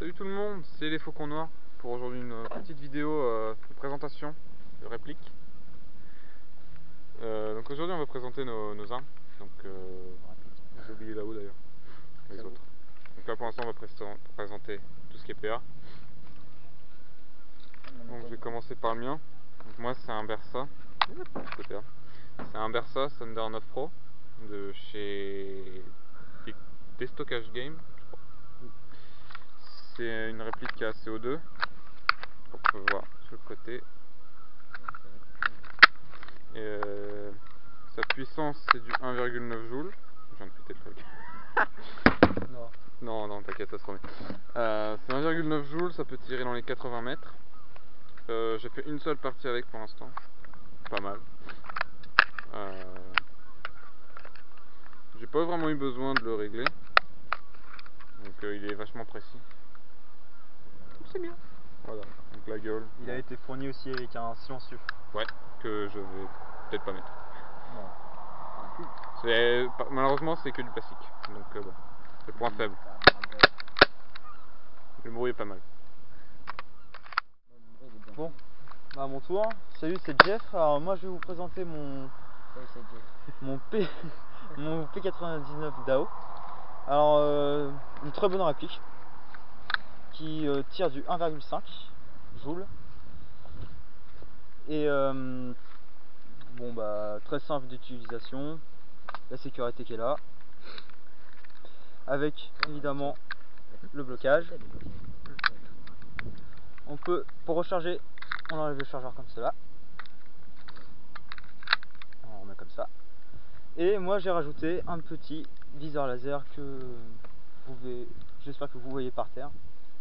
Salut tout le monde, c'est les Faucons Noirs pour aujourd'hui une petite vidéo de présentation, de réplique. Donc aujourd'hui on va présenter nos armes. Donc j'ai oublié là-haut d'ailleurs, les autres. Donc là pour l'instant on va présenter tout ce qui est PA. Donc je vais commencer par le mien. Donc moi c'est un Bersa. C'est un Bersa Thunder 9 Pro de chez Destockage Game. C'est une réplique à CO2. On peut voir sur le côté. Et sa puissance c'est du 1,9 joules. Je viens de péter le truc. Non, t'inquiète, ça se remet. C'est 1,9 joules, ça peut tirer dans les 80 mètres. J'ai fait une seule partie avec pour l'instant. Pas mal. J'ai pas vraiment eu besoin de le régler. Donc il est vachement précis. C'est bien. Voilà, donc la gueule. Il a été fourni aussi avec un silencieux. Ouais, que je vais peut-être pas mettre. Malheureusement c'est que du plastique. Donc bon, c'est le point faible. Le bruit est pas mal. Bon, bah à mon tour. Salut, c'est Jeff. Alors moi je vais vous présenter mon P99 DAO. Alors une très bonne réplique qui tire du 1,5 joules. Et bon bah très simple d'utilisation, la sécurité qui est là, avec évidemment le blocage. On peut, pour recharger, on enlève le chargeur comme cela, on remet comme ça. Et moi j'ai rajouté un petit viseur laser que vous pouvez, j'espère que vous voyez par terre.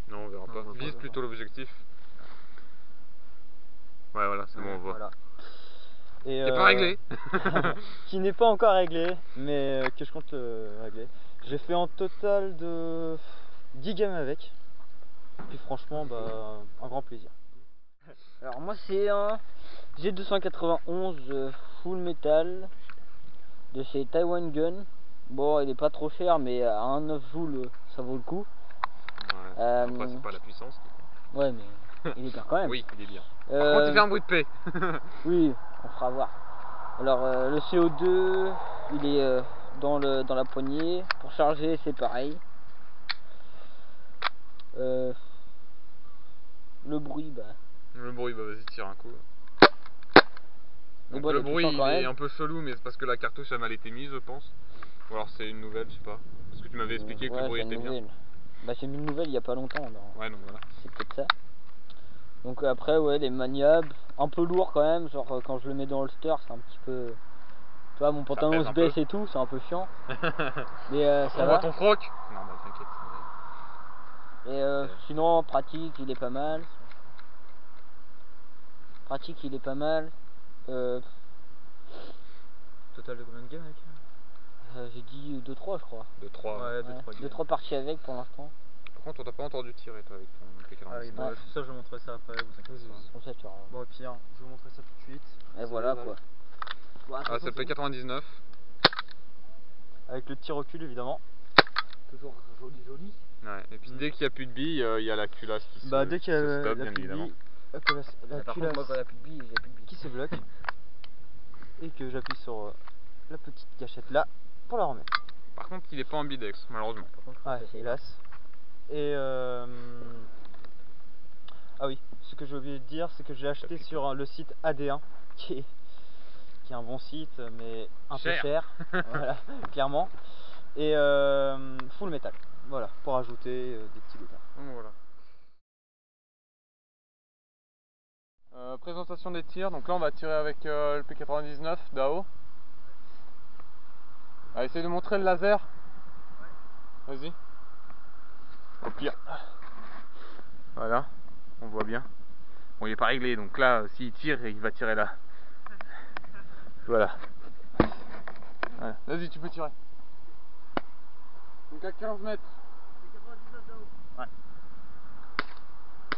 Non, on verra pas. Vise plutôt l'objectif. Ouais, voilà, c'est bon, on voit. Voilà. Et qui n'est pas réglé. Qui n'est pas encore réglé, mais que je compte régler. J'ai fait en total de 10 games avec. Puis franchement, bah, un grand plaisir. Alors moi c'est un G291 full metal de chez Taiwan Gun. Bon, il est pas trop cher, mais à 1,9 joules ça vaut le coup. Ouais, après c'est pas la puissance. Ouais, mais il est bien quand même. Oui, il est bien. Par contre il fait un bruit de paix. Oui, on fera voir. Alors le CO2 il est dans la poignée. Pour charger c'est pareil. Le bruit, bah. Le bruit, bah vas-y, tire un coup. Donc, bon, le bruit il est un peu chelou, mais c'est parce que la cartouche a mal été mise, je pense. Ou alors c'est une nouvelle, je sais pas. Parce que tu m'avais expliqué que le bruit était bien. Bah c'est une nouvelle il y a pas longtemps. Ouais, donc voilà. C'est peut-être ça. Donc après, ouais, les maniables, un peu lourd quand même. Genre quand je le mets dans le holster, c'est un petit peu. Tu vois, mon pantalon se baisse et tout, c'est un peu chiant. Mais ça va. On voit ton froc. Non, bah t'inquiète. Et sinon, pratique, il est pas mal. Pratique, il est pas mal. Total de combien de games avec J'ai dit 2-3 je crois. 2-3. Ouais, 2-3 parties avec pour l'instant. Par contre, on t'a pas entendu tirer toi avec ton P49. Ah oui, bah, ça je vous montrerai ça après, vous inquiétez pas. Comme ça, tu vois. Bon, au pire, je vais vous montrer ça tout de suite. Et voilà quoi. Ah, c'est le P99. Avec le petit recul évidemment. Toujours joli. Ouais, et puis dès qu'il n'y a plus de billes, il y a la culasse qui se Bah dès qu'il y a stoppe, la bien évidemment. la culasse Moi quand il n'y a plus de billes, j'ai plus de billes. qui se bloque. Et que j'appuie sur la petite gâchette là pour la remettre. Par contre, il est pas ambidex, malheureusement. Ouais, hélas. Et ah oui, ce que j'ai oublié de dire, c'est que j'ai acheté sur le site AD1, qui est un bon site, mais un peu cher, voilà, clairement. Et full metal, voilà, pour ajouter des petits détails. Donc voilà. Présentation des tirs, donc là on va tirer avec le P99 DAO. Allez, essaye de montrer le laser. Vas-y. Au pire. Voilà, on voit bien. Bon, il est pas réglé, donc là, s'il tire, il va tirer là. Voilà. Vas-y, tu peux tirer. Donc à 15 mètres. Ouais.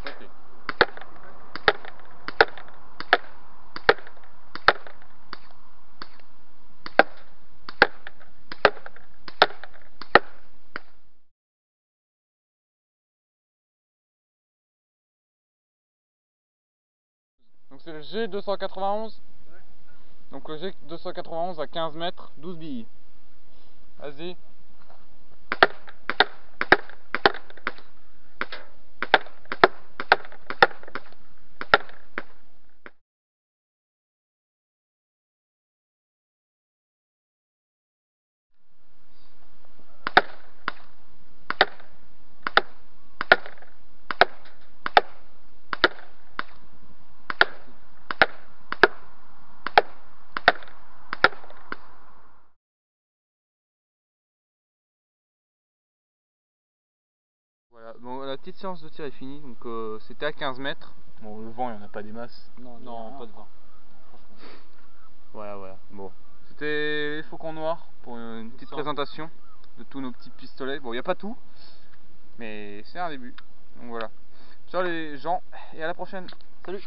Ok. Donc c'est le G291. Donc le G291 à 15 mètres, 12 billes. Vas-y. Voilà, bon, la petite séance de tir est finie, donc c'était à 15 mètres. Bon, le vent, il n'y en a pas des masses. Non, pas de vent. Voilà. Bon, c'était les faucons noirs pour une petite présentation de tous nos petits pistolets. Bon, il n'y a pas tout, mais c'est un début. Donc voilà. Ciao les gens, et à la prochaine. Salut.